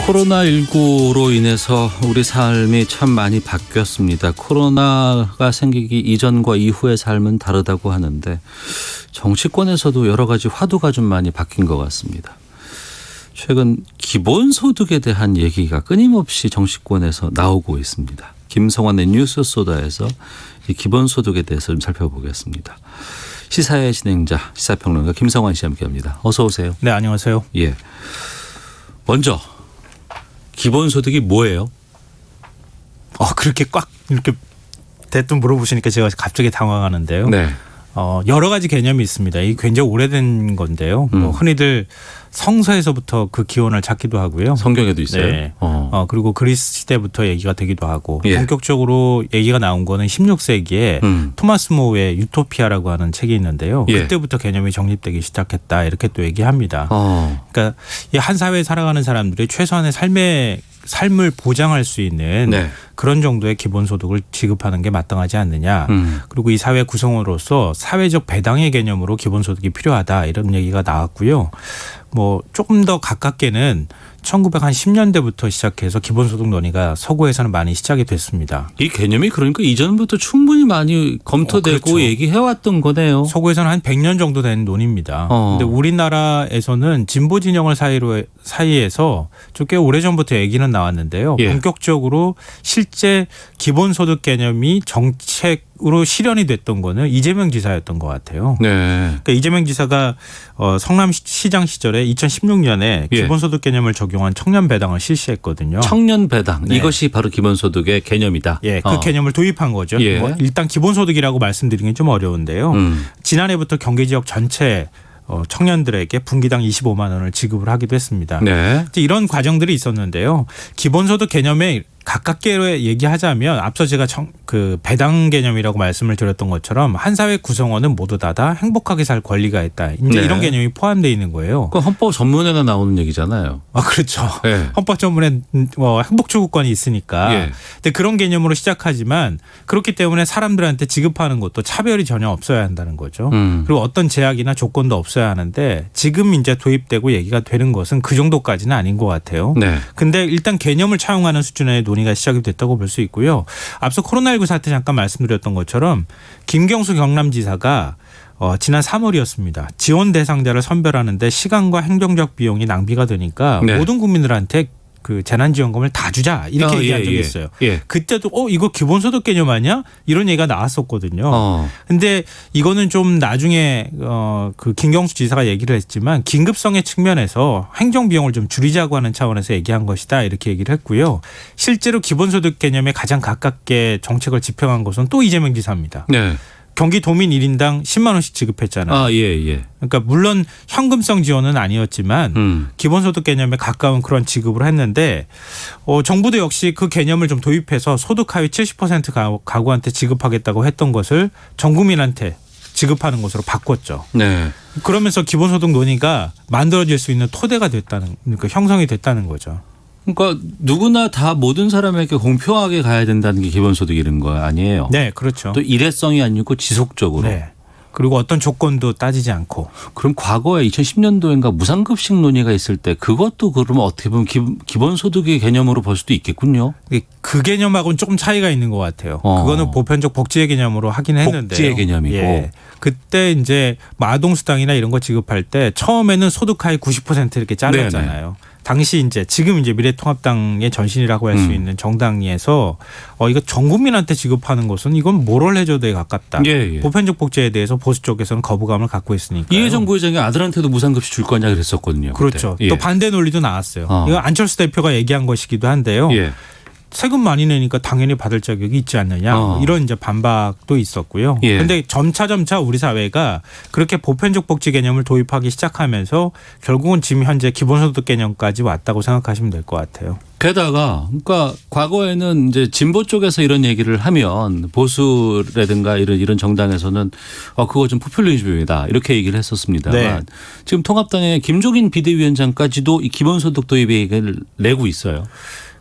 코로나19로 인해서 우리 삶이 참 많이 바뀌었습니다. 코로나가 생기기 이전과 이후의 삶은 다르다고 하는데 정치권에서도 여러 가지 화두가 좀 많이 바뀐 것 같습니다. 최근 기본소득에 대한 얘기가 끊임없이 정치권에서 나오고 있습니다. 김성환의 뉴스소다에서 이 기본소득에 대해서 좀 살펴보겠습니다. 시사의 진행자 시사평론가 김성환 씨 함께합니다. 어서 오세요. 네, 안녕하세요. 예. 먼저 기본소득이 뭐예요? 그렇게 꽉 이렇게 대뜸 물어보시니까 제가 갑자기 당황하는데요. 네. 여러 가지 개념이 있습니다. 이게 굉장히 오래된 건데요. 흔히들 성서에서부터 그 기원을 찾기도 하고요. 성경에도 있어요. 네. 그리고 그리스 시대부터 얘기가 되기도 하고 예. 본격적으로 얘기가 나온 거는 16세기에 토마스 모의 유토피아라고 하는 책이 있는데요. 예. 그때부터 개념이 정립되기 시작했다 이렇게 또 얘기합니다. 그러니까 이 한 사회에 살아가는 사람들이 최소한의 삶을 보장할 수 있는 네. 그런 정도의 기본소득을 지급하는 게 마땅하지 않느냐. 그리고 이 사회 구성원으로서 사회적 배당의 개념으로 기본소득이 필요하다 이런 얘기가 나왔고요. 조금 더 가깝게는 1910년대부터 시작해서 기본소득 논의가 서구에서는 많이 시작이 됐습니다. 이 개념이 그러니까 이전부터 충분히 많이 검토되고 그렇죠. 얘기해왔던 거네요. 서구에서는 한 100년 정도 된 논의입니다. 그런데 우리나라에서는 진보 진영을 사이에서 꽤 오래전부터 얘기는 나왔는데요. 예. 본격적으로 실제 기본소득 개념이 정책으로 실현이 됐던 거는 이재명 지사였던 것 같아요. 네. 그러니까 이재명 지사가 성남시장 시절에 2016년에 예. 기본소득 개념을 적용한 청년 배당을 실시했거든요. 청년 배당 네. 이것이 바로 기본소득의 개념이다. 예, 그 개념을 도입한 거죠. 예. 일단 기본소득이라고 말씀드리긴 좀 어려운데요. 지난해부터 경기 지역 전체 청년들에게 분기당 25만 원을 지급을 하기도 했습니다. 네. 이런 과정들이 있었는데요. 기본소득 개념에 가깝게 얘기하자면 앞서 제가 그 배당 개념이라고 말씀을 드렸던 것처럼 한 사회 구성원은 모두 다 행복하게 살 권리가 있다. 이제 네. 이런 개념이 포함되어 있는 거예요. 그 헌법 전문에나 나오는 얘기잖아요. 그렇죠. 네. 헌법 전문에 행복 추구권이 있으니까. 예. 근데 그런 개념으로 시작하지만 그렇기 때문에 사람들한테 지급하는 것도 차별이 전혀 없어야 한다는 거죠. 그리고 어떤 제약이나 조건도 없어야 하는데 지금 이제 도입되고 얘기가 되는 것은 그 정도까지는 아닌 것 같아요. 네. 근데 일단 개념을 차용하는 수준의 논의가 시작이 됐다고 볼 수 있고요. 앞서 코로나19 사태 잠깐 말씀드렸던 것처럼 김경수 경남지사가 지난 3월이었습니다. 지원 대상자를 선별하는데 시간과 행정적 비용이 낭비가 되니까 네. 모든 국민들한테 그 재난지원금을 다 주자 이렇게 얘기한 적이 있어요. 예. 그때도 이거 기본소득 개념 아니야? 이런 얘기가 나왔었거든요. 근데 이거는 좀 나중에 그 김경수 지사가 얘기를 했지만 긴급성의 측면에서 행정비용을 좀 줄이자고 하는 차원에서 얘기한 것이다 이렇게 얘기를 했고요. 실제로 기본소득 개념에 가장 가깝게 정책을 집행한 것은 또 이재명 지사입니다. 네. 경기도민 1인당 10만 원씩 지급했잖아요. 예. 그러니까 물론 현금성 지원은 아니었지만 기본소득 개념에 가까운 그런 지급을 했는데 정부도 역시 그 개념을 좀 도입해서 소득 하위 70% 가구한테 지급하겠다고 했던 것을 전 국민한테 지급하는 것으로 바꿨죠. 네. 그러면서 기본소득 논의가 만들어질 수 있는 토대가 그러니까 형성이 됐다는 거죠. 그러니까 누구나 다 모든 사람에게 공평하게 가야 된다는 게 기본소득 이런 거 아니에요. 네, 그렇죠. 또 일회성이 아니고 지속적으로. 네. 그리고 어떤 조건도 따지지 않고. 그럼 과거에 2010년도인가 무상급식 논의가 있을 때 그것도 그러면 어떻게 보면 기본소득의 개념으로 볼 수도 있겠군요. 그 개념하고는 조금 차이가 있는 것 같아요. 그거는 보편적 복지의 개념으로 하긴 했는데요. 복지의 개념이고. 예. 그때 이제 아동수당이나 이런 거 지급할 때 처음에는 소득 하위 90% 이렇게 잘랐잖아요. 네네. 당시 지금 미래통합당의 전신이라고 할 수 있는 정당에서 이거 전 국민한테 지급하는 것은 이건 모럴 해저드에 가깝다. 예. 보편적 복지에 대해서 보수 쪽에서는 거부감을 갖고 있으니까. 이해정 부회장이 아들한테도 무상급식 줄 거냐 그랬었거든요. 그렇죠. 예. 또 반대 논리도 나왔어요. 이건 안철수 대표가 얘기한 것이기도 한데요. 예. 세금 많이 내니까 당연히 받을 자격이 있지 않느냐 이런 반박도 있었고요. 그런데 예. 점차 우리 사회가 그렇게 보편적 복지 개념을 도입하기 시작하면서 결국은 지금 현재 기본소득 개념까지 왔다고 생각하시면 될 것 같아요. 게다가 그러니까 과거에는 이제 진보 쪽에서 이런 얘기를 하면 보수라든가 이런 정당에서는 그거 좀 포퓰리즘이다 이렇게 얘기를 했었습니다만 네. 지금 통합당의 김종인 비대위원장까지도 이 기본소득 도입 얘기를 내고 있어요.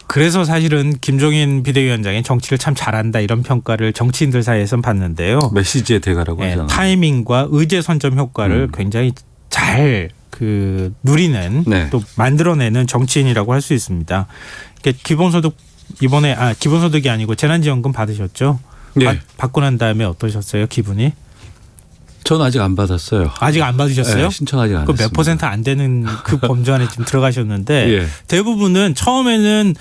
그래서 사실은 김종인 비대위원장이 정치를 참 잘한다 이런 평가를 정치인들 사이에서는 받는데요. 메시지의 대가라고 하잖아요. 타이밍과 의제 선점 효과를 굉장히 잘 그 누리는 네. 또 만들어내는 정치인이라고 할 수 있습니다. 그러니까 기본소득 이번에 기본소득이 아니고 재난지원금 받으셨죠? 네. 받고 난 다음에 어떠셨어요? 기분이? 저는 아직 안 받았어요. 아직 안 받으셨어요? 네, 신청 아직 안 했습니다. 몇 퍼센트 안 되는 그 범주 안에 지금 들어가셨는데 예. 대부분은 처음에는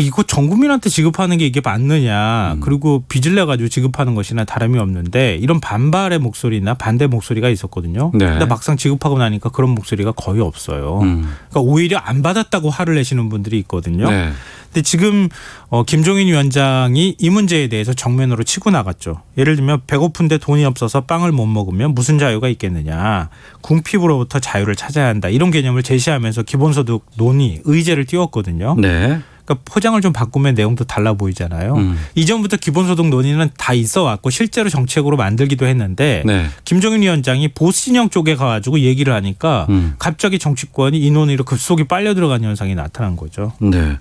이거 전 국민한테 지급하는 게 이게 맞느냐. 그리고 빚을 내가지고 지급하는 것이나 다름이 없는데 이런 반발의 목소리나 반대 목소리가 있었거든요. 네. 근데 막상 지급하고 나니까 그런 목소리가 거의 없어요. 그러니까 오히려 안 받았다고 화를 내시는 분들이 있거든요. 네. 근데 지금 김종인 위원장이 이 문제에 대해서 정면으로 치고 나갔죠. 예를 들면 배고픈데 돈이 없어서 빵을 못 먹으면 무슨 자유가 있겠느냐. 궁핍으로부터 자유를 찾아야 한다. 이런 개념을 제시하면서 기본소득 논의, 의제를 띄웠거든요. 네. 그러니까 포장을 좀 바꾸면 내용도 달라 보이잖아요. 이전부터 기본소득 논의는 다 있어 왔고 실제로 정책으로 만들기도 했는데 네. 김종인 위원장이 보수 진영 쪽에 가가지고 얘기를 하니까 갑자기 정치권이 이 논의로 급속히 빨려 들어간 현상이 나타난 거죠. 네.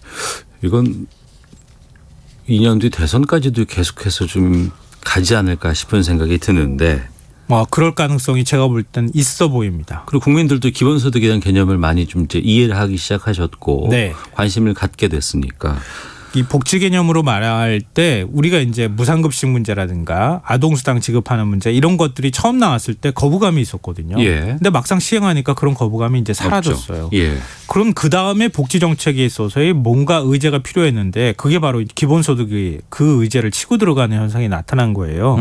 이건 2년 뒤 대선까지도 계속해서 좀 가지 않을까 싶은 생각이 드는데. 그럴 가능성이 제가 볼 땐 있어 보입니다. 그리고 국민들도 기본소득에 대한 개념을 많이 좀 이제 이해를 하기 시작하셨고 네. 관심을 갖게 됐으니까. 이 복지 개념으로 말할 때 우리가 이제 무상급식 문제라든가 아동수당 지급하는 문제 이런 것들이 처음 나왔을 때 거부감이 있었거든요. 예. 근데 막상 시행하니까 그런 거부감이 이제 사라졌어요. 예. 그럼 그 다음에 복지 정책에 있어서의 뭔가 의제가 필요했는데 그게 바로 기본소득이 그 의제를 치고 들어가는 현상이 나타난 거예요.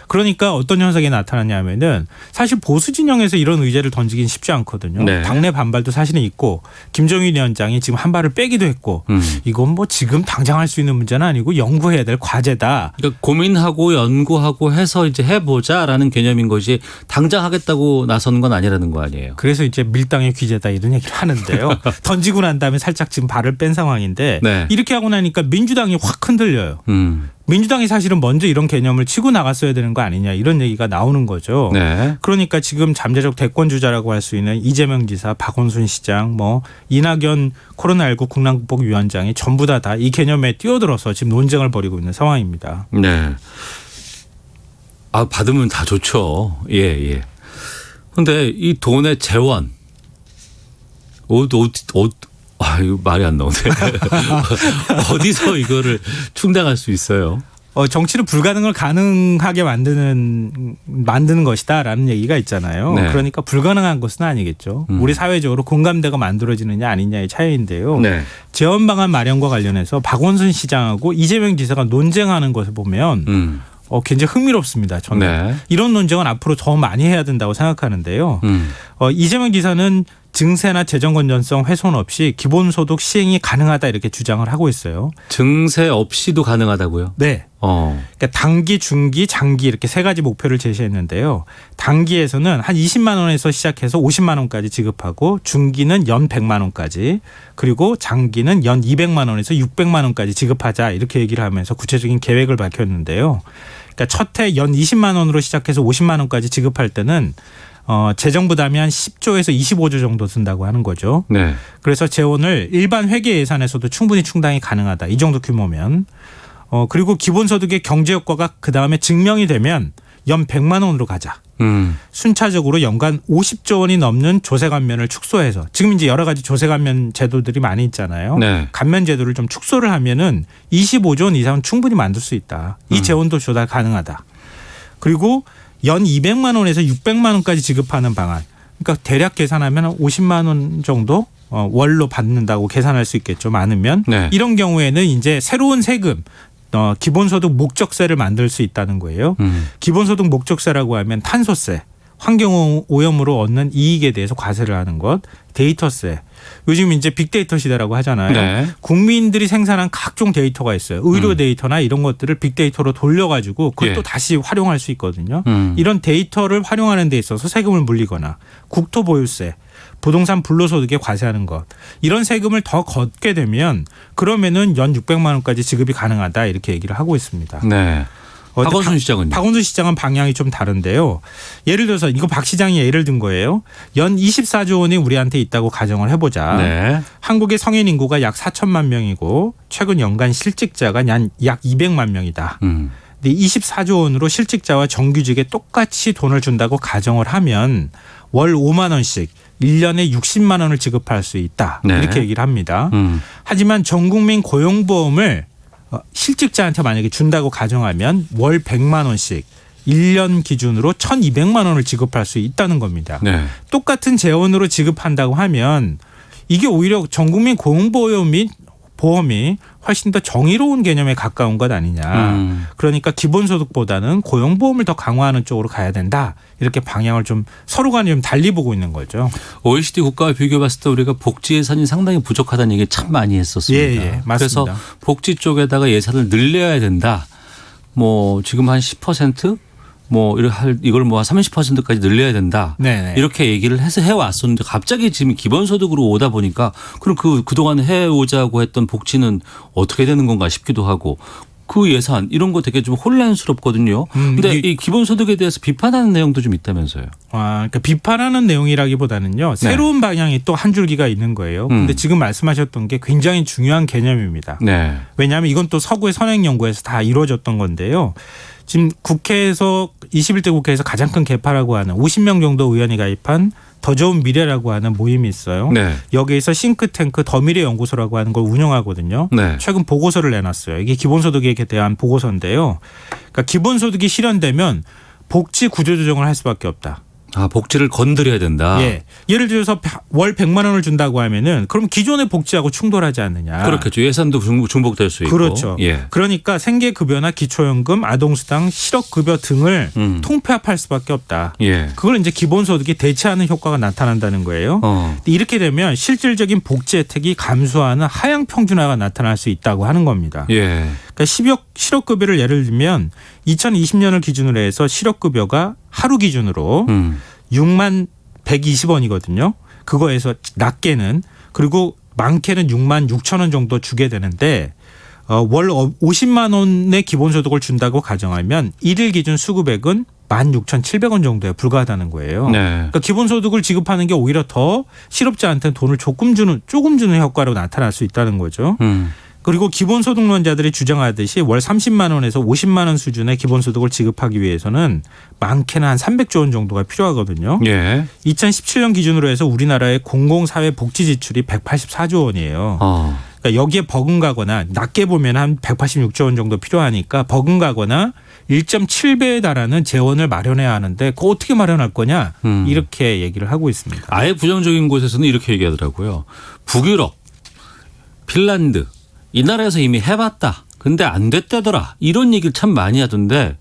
그러니까 어떤 현상이 나타났냐면은 사실 보수 진영에서 이런 의제를 던지긴 쉽지 않거든요. 네. 당내 반발도 사실은 있고 김종인 위원장이 지금 한 발을 빼기도 했고 이건 뭐 지금 당장 할 수 있는 문제는 아니고 연구해야 될 과제다. 그러니까 고민하고 연구하고 해서 이제 해보자라는 개념인 것이 당장 하겠다고 나서는 건 아니라는 거 아니에요. 그래서 이제 밀당의 귀재다 이런 얘기를 하는데요. 던지고 난 다음에 살짝 지금 발을 뺀 상황인데 네. 이렇게 하고 나니까 민주당이 확 흔들려요. 민주당이 사실은 먼저 이런 개념을 치고 나갔어야 되는 거 아니냐 이런 얘기가 나오는 거죠. 네. 그러니까 지금 잠재적 대권 주자라고 할 수 있는 이재명 지사, 박원순 시장, 이낙연 코로나19 국난극복위원장이 전부 다 이 개념에 뛰어들어서 지금 논쟁을 벌이고 있는 상황입니다. 네. 받으면 다 좋죠. 예, 예. 근데 이 돈의 재원, 이거 말이 안 나오네. 어디서 이거를 충당할 수 있어요? 정치를 불가능을 가능하게 만드는 것이다라는 얘기가 있잖아요. 네. 그러니까 불가능한 것은 아니겠죠. 우리 사회적으로 공감대가 만들어지느냐 아니냐의 차이인데요. 네. 재원 방안 마련과 관련해서 박원순 시장하고 이재명 지사가 논쟁하는 것을 보면 굉장히 흥미롭습니다. 저는 네. 이런 논쟁은 앞으로 더 많이 해야 된다고 생각하는데요. 이재명 지사는 증세나 재정 건전성 훼손 없이 기본소득 시행이 가능하다 이렇게 주장을 하고 있어요. 증세 없이도 가능하다고요? 네. 그러니까 단기, 중기, 장기 이렇게 세 가지 목표를 제시했는데요. 단기에서는 한 20만 원에서 시작해서 50만 원까지 지급하고 중기는 연 100만 원까지 그리고 장기는 연 200만 원에서 600만 원까지 지급하자 이렇게 얘기를 하면서 구체적인 계획을 밝혔는데요. 그러니까 첫 해 연 20만 원으로 시작해서 50만 원까지 지급할 때는 재정 부담이 한 10조에서 25조 정도 든다고 하는 거죠. 네. 그래서 재원을 일반 회계 예산에서도 충분히 충당이 가능하다. 이 정도 규모면. 그리고 기본소득의 경제 효과가 그다음에 증명이 되면 연 100만 원으로 가자. 순차적으로 연간 50조 원이 넘는 조세 감면을 축소해서 지금 이제 여러 가지 조세 감면 제도들이 많이 있잖아요. 네. 감면 제도를 좀 축소를 하면은 25조 원 이상은 충분히 만들 수 있다. 이 재원도 조달 가능하다. 그리고 연 200만 원에서 600만 원까지 지급하는 방안. 그러니까 대략 계산하면 한 50만 원 정도 월로 받는다고 계산할 수 있겠죠. 많으면. 네. 이런 경우에는 이제 새로운 세금 기본소득 목적세를 만들 수 있다는 거예요. 기본소득 목적세라고 하면 탄소세, 환경오염으로 얻는 이익에 대해서 과세를 하는 것, 데이터세. 요즘 이제 빅데이터 시대라고 하잖아요. 네. 국민들이 생산한 각종 데이터가 있어요. 의료 데이터나 이런 것들을 빅데이터로 돌려가지고 그것도 다시 활용할 수 있거든요. 이런 데이터를 활용하는 데 있어서 세금을 물리거나 국토보유세, 부동산 불로소득에 과세하는 것 이런 세금을 더 걷게 되면 그러면은 연 600만 원까지 지급이 가능하다 이렇게 얘기를 하고 있습니다. 네. 박원순 시장은요? 박원순 시장은 방향이 좀 다른데요. 예를 들어서 이거 박 시장이 예를 든 거예요. 연 24조 원이 우리한테 있다고 가정을 해보자. 네. 한국의 성인 인구가 약 4천만 명이고 최근 연간 실직자가 약 200만 명이다. 근데 24조 원으로 실직자와 정규직에 똑같이 돈을 준다고 가정을 하면 월 5만 원씩 1년에 60만 원을 지급할 수 있다. 네. 이렇게 얘기를 합니다. 하지만 전국민 고용보험을 실직자한테 만약에 준다고 가정하면 월 100만 원씩 1년 기준으로 1,200만 원을 지급할 수 있다는 겁니다. 네. 똑같은 재원으로 지급한다고 하면 이게 오히려 전국민 고용보험이 훨씬 더 정의로운 개념에 가까운 것 아니냐. 그러니까 기본소득보다는 고용보험을 더 강화하는 쪽으로 가야 된다. 이렇게 방향을 좀 서로 간에 좀 달리 보고 있는 거죠. OECD 국가와 비교해봤을 때 우리가 복지 예산이 상당히 부족하다는 얘기 참 많이 했었습니다. 예, 맞습니다. 그래서 복지 쪽에다가 예산을 늘려야 된다. 뭐 지금 한 10%? 뭐 이걸 뭐 한 30%까지 늘려야 된다. 네네. 이렇게 얘기를 해서 해왔었는데 갑자기 지금 기본소득으로 오다 보니까 그럼 그동안 해오자고 했던 복지는 어떻게 되는 건가 싶기도 하고 그 예산 이런 거 되게 좀 혼란스럽거든요. 근데 이 기본소득에 대해서 비판하는 내용도 좀 있다면서요. 그러니까 비판하는 내용이라기보다는요. 새로운 방향이 또 한 줄기가 있는 거예요. 근데 지금 말씀하셨던 게 굉장히 중요한 개념입니다. 네. 왜냐하면 이건 또 서구의 선행연구에서 다 이루어졌던 건데요. 지금 국회에서 21대 국회에서 가장 큰 개파라고 하는 50명 정도 의원이 가입한 더 좋은 미래라고 하는 모임이 있어요. 네. 여기에서 싱크탱크 더 미래 연구소라고 하는 걸 운영하거든요. 네. 최근 보고서를 내놨어요. 이게 기본소득에 대한 보고서인데요. 그러니까 기본소득이 실현되면 복지 구조조정을 할 수밖에 없다. 복지를 건드려야 된다. 예. 예를 들어서 월 100만 원을 준다고 하면은 그럼 기존의 복지하고 충돌하지 않느냐. 그렇겠죠. 예산도 중복될 수 있고. 그렇죠. 예. 그러니까 생계급여나 기초연금, 아동수당, 실업급여 등을 통폐합할 수밖에 없다. 예. 그걸 이제 기본소득이 대체하는 효과가 나타난다는 거예요. 이렇게 되면 실질적인 복지 혜택이 감소하는 하향 평준화가 나타날 수 있다고 하는 겁니다. 예. 그러니까 실업급여를 예를 들면 2020년을 기준으로 해서 실업급여가 하루 기준으로 6만 120원이거든요. 그거에서 낮게는 그리고 많게는 6만 6천 원 정도 주게 되는데 월 50만 원의 기본소득을 준다고 가정하면 일일 기준 수급액은 16,700원 정도에 불과하다는 거예요. 네. 그러니까 기본소득을 지급하는 게 오히려 더 실업자한테는 돈을 조금 주는 효과로 나타날 수 있다는 거죠. 그리고 기본소득론자들이 주장하듯이 월 30만 원에서 50만 원 수준의 기본소득을 지급하기 위해서는 많게는 한 300조 원 정도가 필요하거든요. 예. 2017년 기준으로 해서 우리나라의 공공사회 복지 지출이 184조 원이에요. 그러니까 여기에 버금가거나 낮게 보면 한 186조 원 정도 필요하니까 버금가거나 1.7배에 달하는 재원을 마련해야 하는데 그거 어떻게 마련할 거냐 이렇게 얘기를 하고 있습니다. 아예 부정적인 곳에서는 이렇게 얘기하더라고요. 북유럽, 핀란드 이 나라에서 이미 해봤다. 근데 안 됐다더라. 이런 얘기를 참 많이 하던데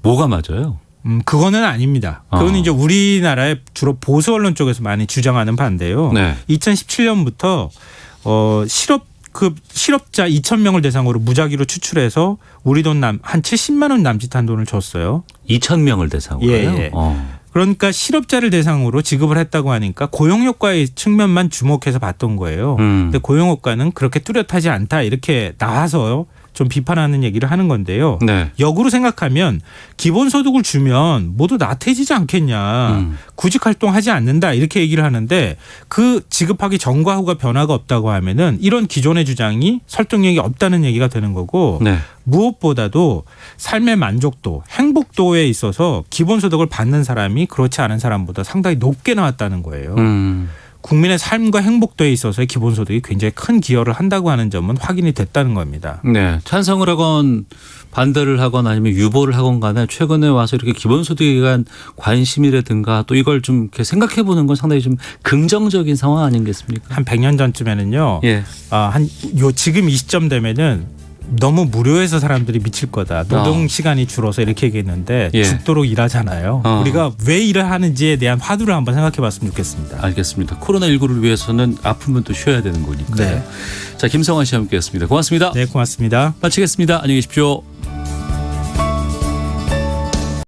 뭐가 맞아요? 그거는 아닙니다. 그건 이제 우리나라의 주로 보수 언론 쪽에서 많이 주장하는 바인데요. 네. 2017년부터 실업자 2,000명을 대상으로 무작위로 추출해서 우리 돈 한 70만 원 남짓한 돈을 줬어요. 2,000명을 대상으로요? 예. 그러니까 실업자를 대상으로 지급을 했다고 하니까 고용효과의 측면만 주목해서 봤던 거예요. 근데 고용효과는 그렇게 뚜렷하지 않다 이렇게 나와서 좀 비판하는 얘기를 하는 건데요. 네. 역으로 생각하면 기본소득을 주면 모두 나태해지지 않겠냐. 구직활동하지 않는다 이렇게 얘기를 하는데 그 지급하기 전과 후가 변화가 없다고 하면은 이런 기존의 주장이 설득력이 없다는 얘기가 되는 거고 네. 무엇보다도 삶의 만족도, 행복도에 있어서 기본소득을 받는 사람이 그렇지 않은 사람보다 상당히 높게 나왔다는 거예요. 국민의 삶과 행복도에 있어서의 기본소득이 굉장히 큰 기여를 한다고 하는 점은 확인이 됐다는 겁니다. 네. 찬성을 하건 반대를 하건 아니면 유보를 하건 간에 최근에 와서 이렇게 기본소득에 대한 관심이라든가 또 이걸 좀 이렇게 생각해 보는 건 상당히 좀 긍정적인 상황 아니겠습니까? 한 100년 전쯤에는요. 예. 지금 이 시점 되면은 너무 무료해서 사람들이 미칠 거다. 노동 시간이 줄어서 이렇게 얘기했는데 예. 죽도록 일하잖아요. 우리가 왜 일을 하는지에 대한 화두를 한번 생각해 봤으면 좋겠습니다. 알겠습니다. 코로나19를 위해서는 아프면 또 쉬어야 되는 거니까요. 네. 자, 김성환 씨와 함께했습니다. 고맙습니다. 네, 고맙습니다. 마치겠습니다. 안녕히 계십시오.